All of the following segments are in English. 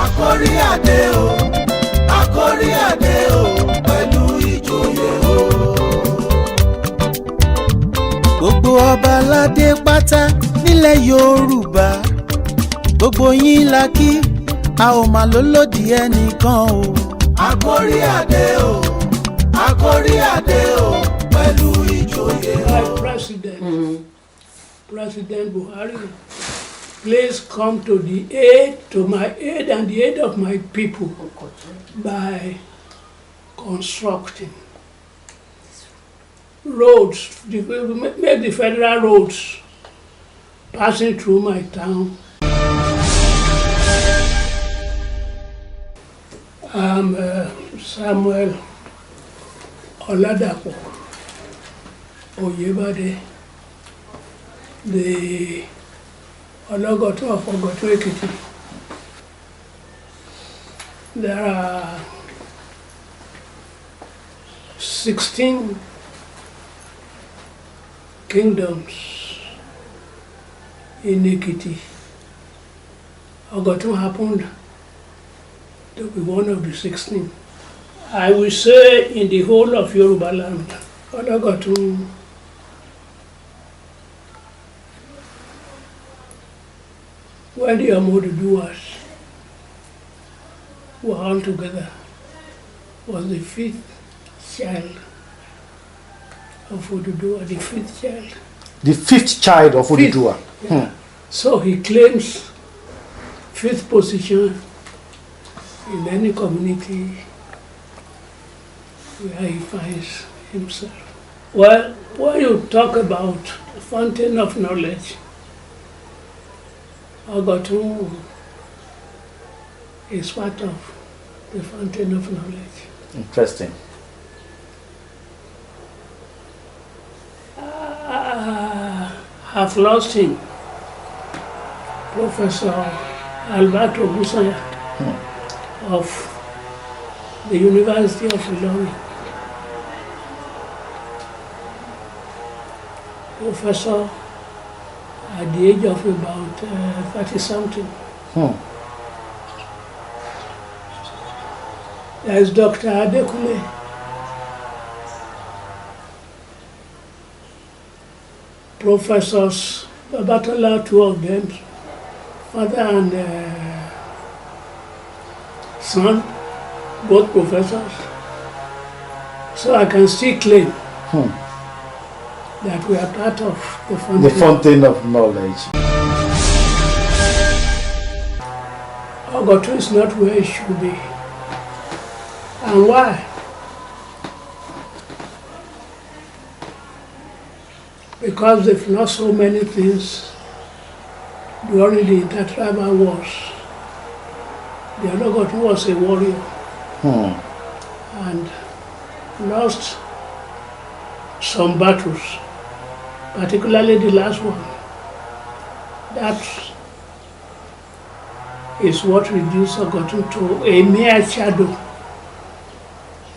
Àkórí adé o, àkórí adé o, pẹ̀lú ìjòyè o. Gbogbo ọba aládé pátá nílẹ̀ Yorùbá, gbogbo yín la kí, a ò mà lólódì ẹnìkan o. Àkórí adé o, àkórí adé o, pẹ̀lú ìjòyè o. My President, President Buhari, please come to my aid and the aid of my people by constructing roads, make the federal roads passing through my town. I'm Samuel Oladapo Oyebade, the Ologotun of Ogotun, Ekiti. There are 16 kingdoms in Ekiti. Ogotun happened to be one of the 16. I will say in the whole of Yoruba land, Ologotun when the Omoduduwas were all together, was the 5th child of Oduduwa, the 5th child. The 5th child of Oduduwa. Yeah. So he claims 5th position in any community where he finds himself. Well, when you talk about the fountain of knowledge, Ogotun is part of the fountain of knowledge. Interesting. I've lost him, Professor Alberto Busanya of the University of Ilorin. Professor at the age of about 30-something. There's Dr. Adekule, Professors Babatola, 2 of them, father and son, both professors. So I can still claim that we are part of the fountain. The fountain of knowledge. Ogotun is not where it should be. And why? Because they've lost so many things during the intertribal wars. The Ologotun was a warrior and lost some battles, particularly the last one. That is what reduced Ogotun to a mere shadow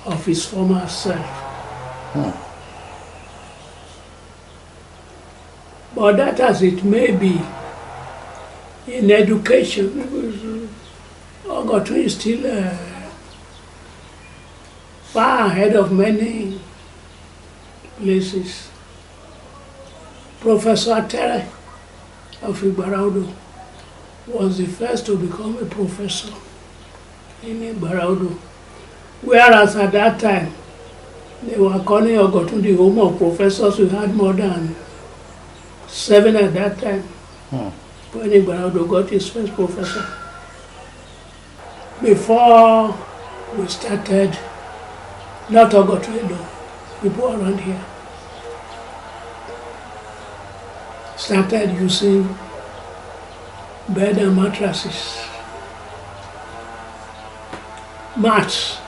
of his former self. But that as it may be, in education, Ogotun is still far ahead of many places. Professor Atere of Igbaraudo was the first to become a professor in Igbaraudo, whereas at that time they were calling Ogotun the home of professors. We had more than 7 at that time when Igbaraudo got his first professor. Before we started, not Ogotun alone, people around here started using bed and mattresses, mats,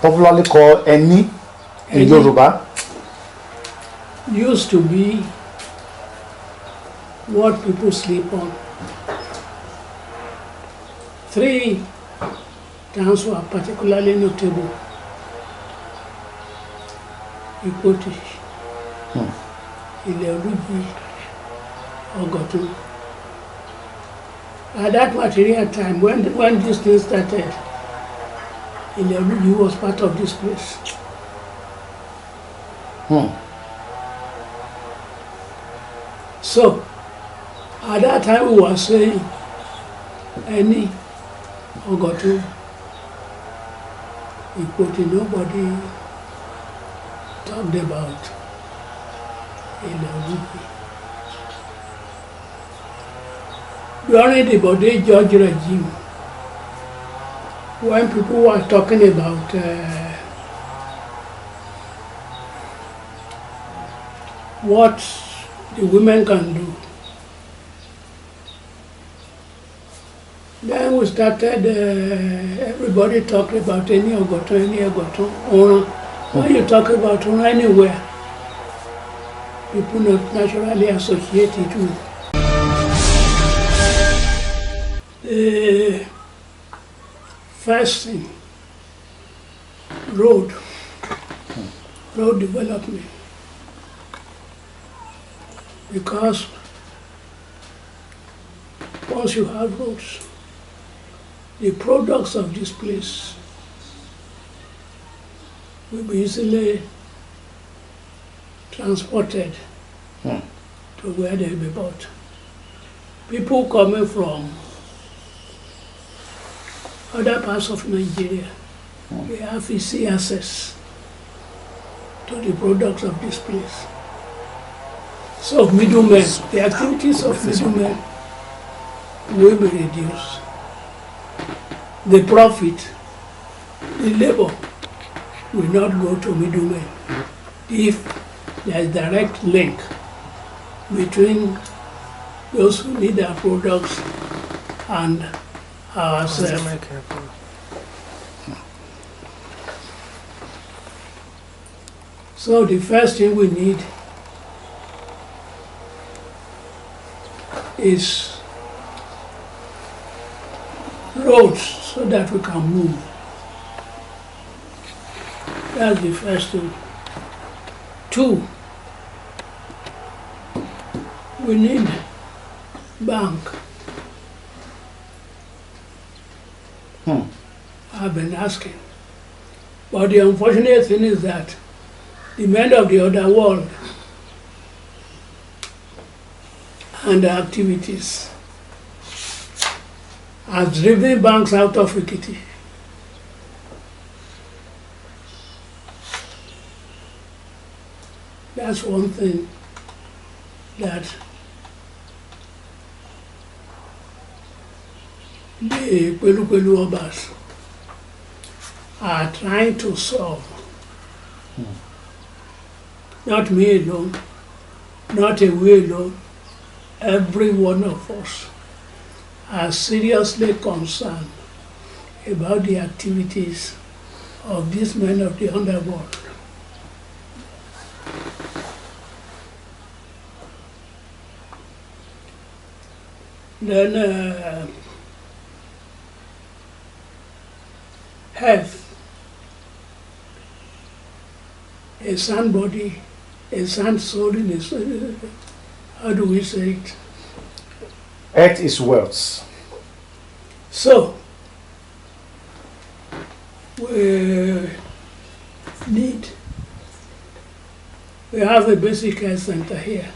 Popularly called Eni in Yoruba. Used to be what people sleep on. 3 towns were particularly notable. Ekiti, Ilẹ̀-Olújì, Ogotun. At that material time, when this thing started, Ileoluyi was part of this place. So, at that time we were saying, any Ogotun, nobody talked about Ileoluyi. During the Bode George regime, when people were talking about what the women can do, then we started, everybody talked about any Ogotun. When you talk about Ona anywhere, people not naturally associate it with. The first thing, road development. Because once you have roads, the products of this place will be easily transported to where they will be bought. People coming from other parts of Nigeria, they have easy access to the products of this place. So middlemen, the activities of middlemen will be reduced. The profit, the labor will not go to middlemen if there is direct link between those who need our products and ourselves. So the first thing we need is roads so that we can move. That's the first thing. 2, we need bank. I've been asking. But the unfortunate thing is that the men of the other world and the activities has driven banks out of Ekiti. That's one thing that the Pelu Obas are trying to solve. Not me alone, not we alone, every one of us are seriously concerned about the activities of these men of the underworld. Then health, a sand body, a sand soul in his, how do we say it? Earth is wealth. So, we have a basic health center here,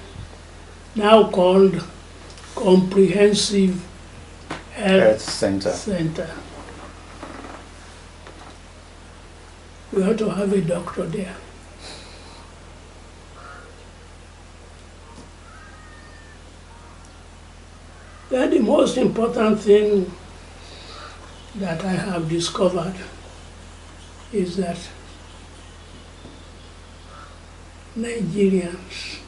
now called Comprehensive Health Center. We ought to have a doctor there. Then the most important thing that I have discovered is that Nigerians,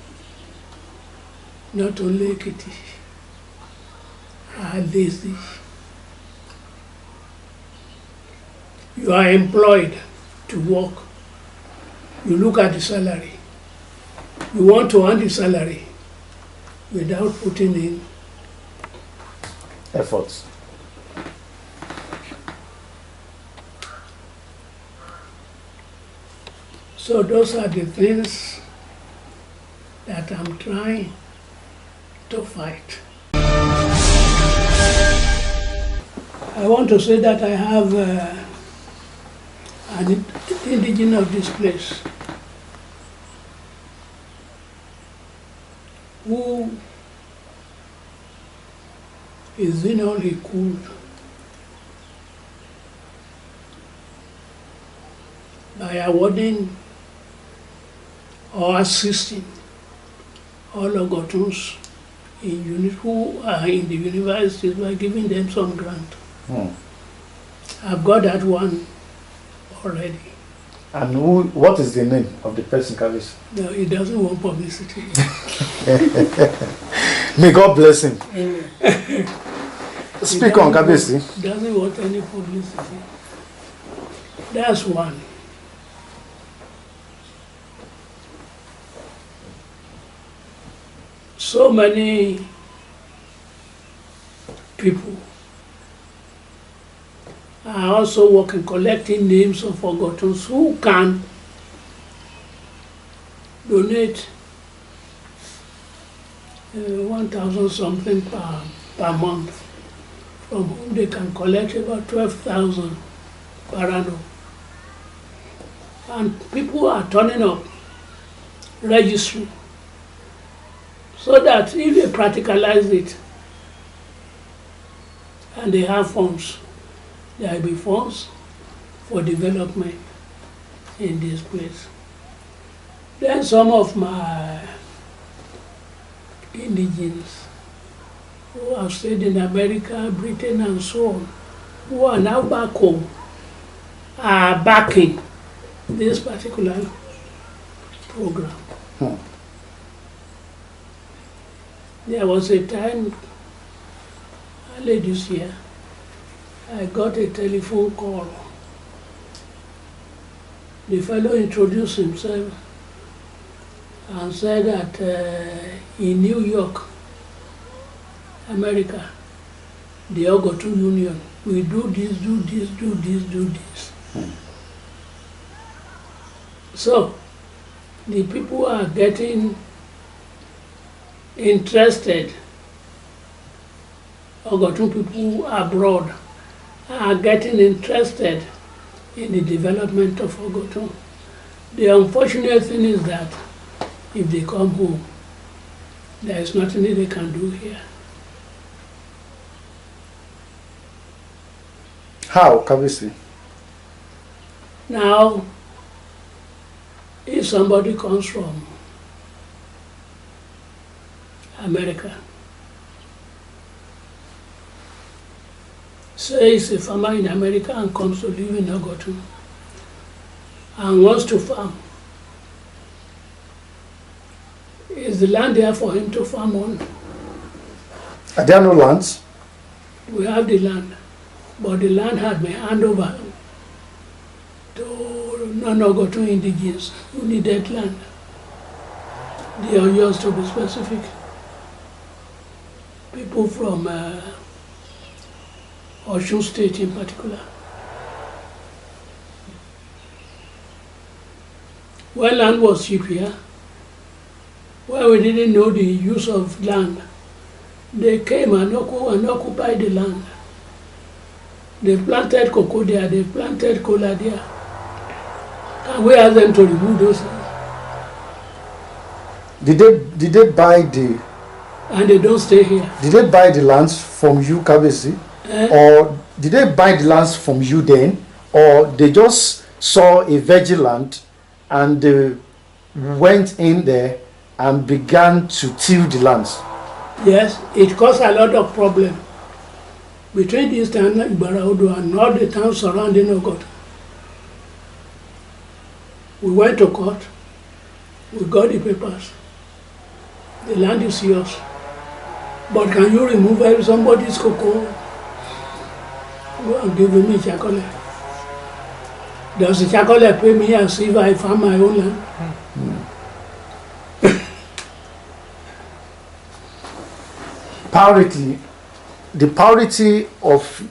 not only Ekiti, are lazy. You are employed to work. You look at the salary. You want to earn the salary without putting in efforts. So those are the things that I'm trying to fight. I want to say that I have an indigenous of this place who is only cool by awarding or assisting all Ogotuns who are in the universities by giving them some grant. I've got that one already. And what is the name of the person, Kabisi? No, he doesn't want publicity. May God bless him. Amen. Speak on, Kabisi. He doesn't want any publicity. That's one. So many people are also working, collecting names of Ogotuns who can donate 1,000 something per month, from whom they can collect about 12,000 per annum. And people are turning up, registering, so that if they practicalize it and they have funds, there will be funds for development in this place. Then some of my indigenes who have stayed in America, Britain, and so on, who are now back home, are backing this particular program. There was a time, early this year, I got a telephone call. The fellow introduced himself and said that in New York, America, the Ogotun Union, we do this, do this, do this, do this. So, the people are getting interested. Ogotun people abroad are getting interested in the development of Ogotun. The unfortunate thing is that if they come home, there is nothing they can do here. How, Kabisi? Now, if somebody comes from America, say he's a farmer in America and comes to live in Ogotun and wants to farm, is the land there for him to farm on? Are there no lands? We have the land, but the land had been handed over to non-Ogotun indigenes who needed land. The Oyos, to be specific. People from Osun State in particular. When land was cheap here, when we didn't know the use of land, they came and occupied the land. They planted cocoa there, they planted cola there. And we asked them to remove those lands. Did they buy the? And they don't stay here. Did they buy the lands from you, Kabisi? Or did they buy the lands from you then? Or they just saw a veggie land and they went in there and began to till the lands? Yes, it caused a lot of problem between the Eastern Ibaraudu and all the towns surrounding Ogotun. We went to court, we got the papers. The land is yours. But can you remove somebody's cocoa? Go and give me chocolate. Does the chocolate pay me as if I farm my own land? Priority, the priority of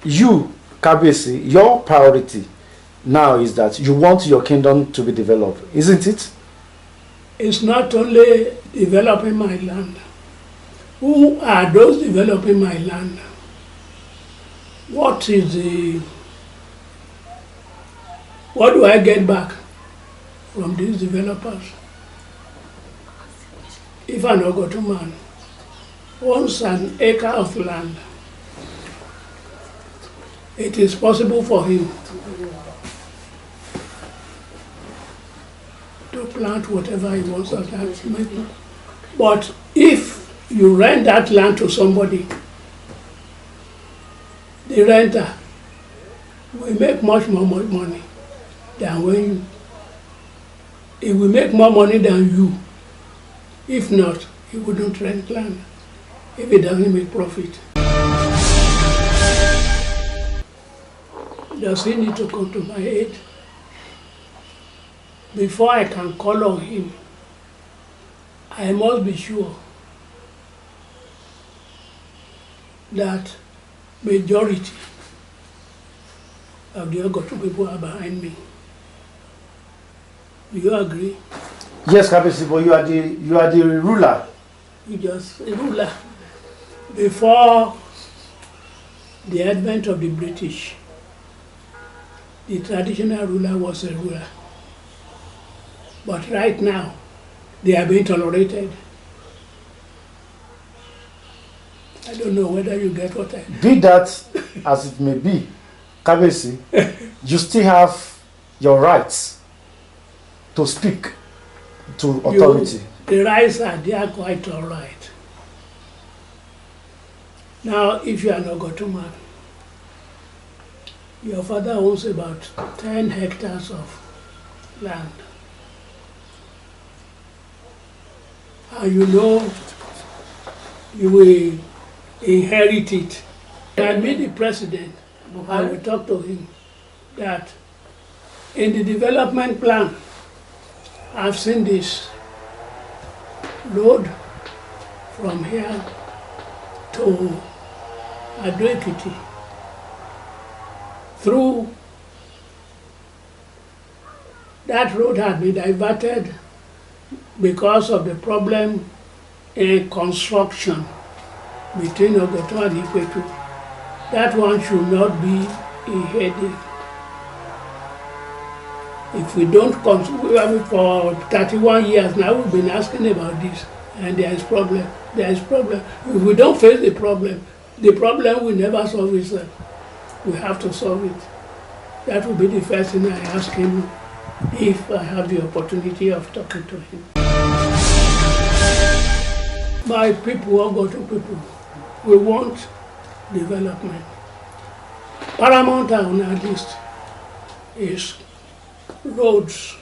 you, Kabisi, your priority now is that you want your kingdom to be developed, isn't it? It's not only developing my land. Who are those developing my land? What do I get back from these developers? If an Ogotun man owns an acre of land, it is possible for him to plant whatever he wants at that moment. But if you rent that land to somebody, the renter will make much more money than when he will make more money than you. If not, he wouldn't rent land if he doesn't make profit. Does he need to come to my aid? Before I can call on him, I must be sure that majority of the Ogotun people are behind me. Do you agree? Yes, Kabisi, but you are the ruler. You just a ruler. Before the advent of the British, the traditional ruler was a ruler. But right now, they are being tolerated. I don't know whether you get what I mean. Be that as it may be, Kabisi, you still have your rights to speak to authority. The rights are there quite all right. Now, if you are an Ogotun man, your father owns about 10 hectares of land. And you know you will inherit it. And me, the president, I will talk to him that in the development plan, I've seen this road from here to Ekiti through. That road had been diverted because of the problem in construction between Ogotun and Ekiti. That one should not be a headache. If we don't, for 31 years now, we've been asking about this, and there is problem. There is problem. If we don't face the problem will never solve itself. We have to solve it. That will be the first thing I ask him if I have the opportunity of talking to him. My people, Ogotun people, we want development. Paramount on our list is roads,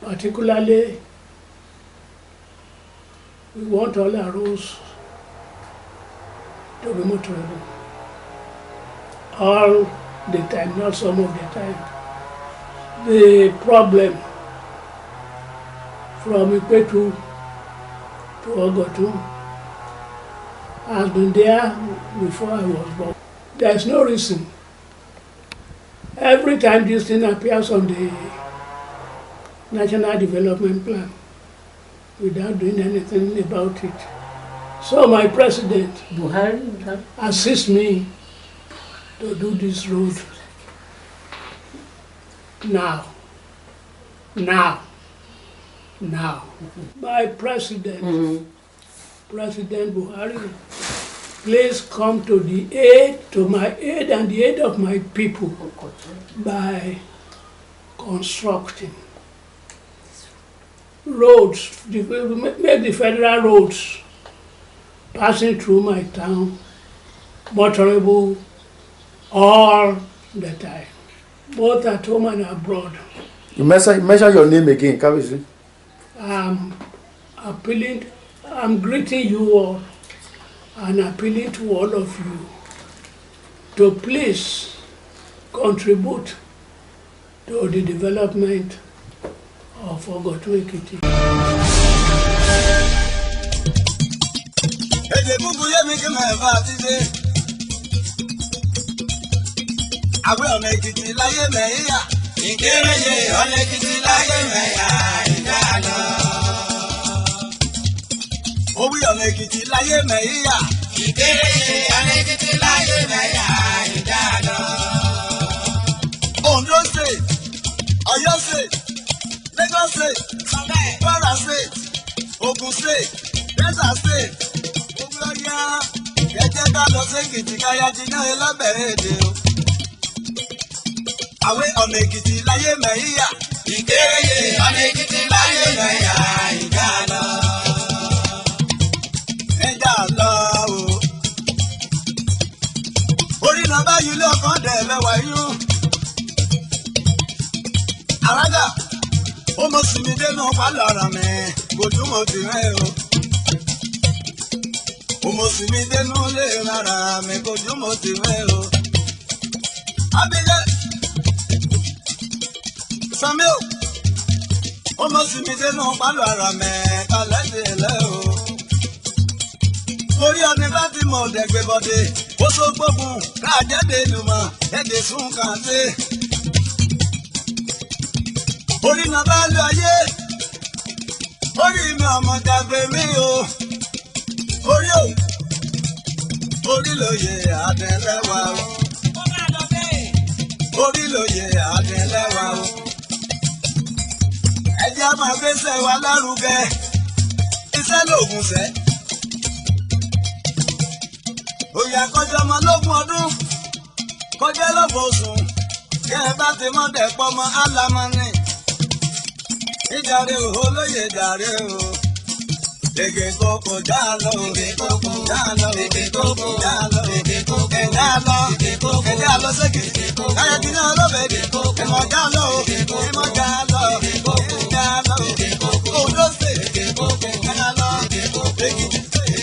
particularly we want all our roads to be motorable all the time, not some of the time. The problem from Ekiti to Ogotun has been there before I was born. There is no reason. Every time this thing appears on the National Development Plan, without doing anything about it. So my president assists me to do this road now. My president, President Buhari, please come to the aid, to my aid and the aid of my people by constructing roads, make the federal roads passing through my town motorable all the time, both at home and abroad. You mention your name again, Kabisi. I'm greeting you all and appealing to all of you to please contribute to the development of Ogotun Ekiti. Owi ọmọ Èkìtì láyé mẹ́yà. Ìkéréje ọmọ Èkìtì láyé mẹ́yà ìjà lọ. Ondo State, Ọ̀yọ́ State, Lagos State, Kwara State, Ogun State, Delta State, gbogbo ọ̀yá ẹ̀jẹ̀ ká lọ sí Èkìtì káyà jiná ẹlọ́bẹ̀rẹ̀ èdè o. Àwọn ọmọ Èkìtì láyé mẹ́yà. Ìkéréje ọmọ Èkìtì láyé mẹ́yà ìjà lọ. Ẹja lọ o. Orí náà báyìí lọ́kàn dẹ̀ mẹ́wàá yún. Àràgà ó mọ̀ sí mi dénú pálọ̀ ọ̀rọ̀ mi kò dùn mọ́ ti rẹ̀ o. Ó mọ̀ sí mi dénú lé rárá mi kò dùn mọ́ ti rẹ̀ o. Abílẹ̀ Sami o. Ó mọ̀ sí mi dénú pálọ̀ ọ̀rọ̀ mi kálẹ̀ dé lẹ́ o. Orí ọdún bá ti mọ̀ ọ̀dẹ̀gbẹ̀ bọ̀dé ó so gbógun káàjẹ́dẹ̀ lùmọ̀ ẹ̀dẹ̀ sún kàn sí. Orí náà bá lọ ayé orí mi ọmọ dàgbé mi o. Orí o orí lóye àdẹ́lẹ́wà o. Orí lóye àdẹ́lẹ́wà o. Ẹ jẹ́ á máa gbéṣẹ́ wa lárugẹ iṣẹ́ lóògùn ṣẹ́. Òyà kọjá ọmọ lógún ọdún kọjá lọ́gbọ̀n oṣù kí ẹ bá ti mọ́ dẹ̀ pọ́ mọ́ álámánì. Ìjàre o olóyè jàre o. Ègè kòkò já lọ, ègè kòkò já lọ, ègè kòkò já lọ, ègè kòkò já lọ, ẹ̀jẹ̀ lọ sékè. Káyọ̀ kí náà lọ́bẹ̀ èdè ẹ̀mọ̀ já lọ, ẹ̀mọ̀ já lọ, já lọ, Ondo State, já lọ, Ekiti State,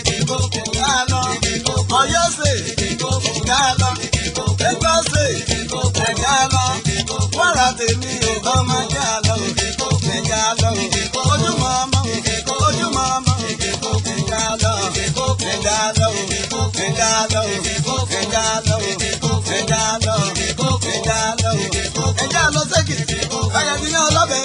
já lọ, Ọ̀yọ́ State, já lọ, Lagos State, já lọ, Kwara tèmi ò kọ́ máa já lọ, já lọ, ojúmọ́ ọmọ, ojúmọ́ ọmọ, já lọ, já lọ, já lọ, já lọ, já lọ, já lọ, ẹja lọ sẹ́kìtì, káyọ̀ ní ọlọ́bẹ̀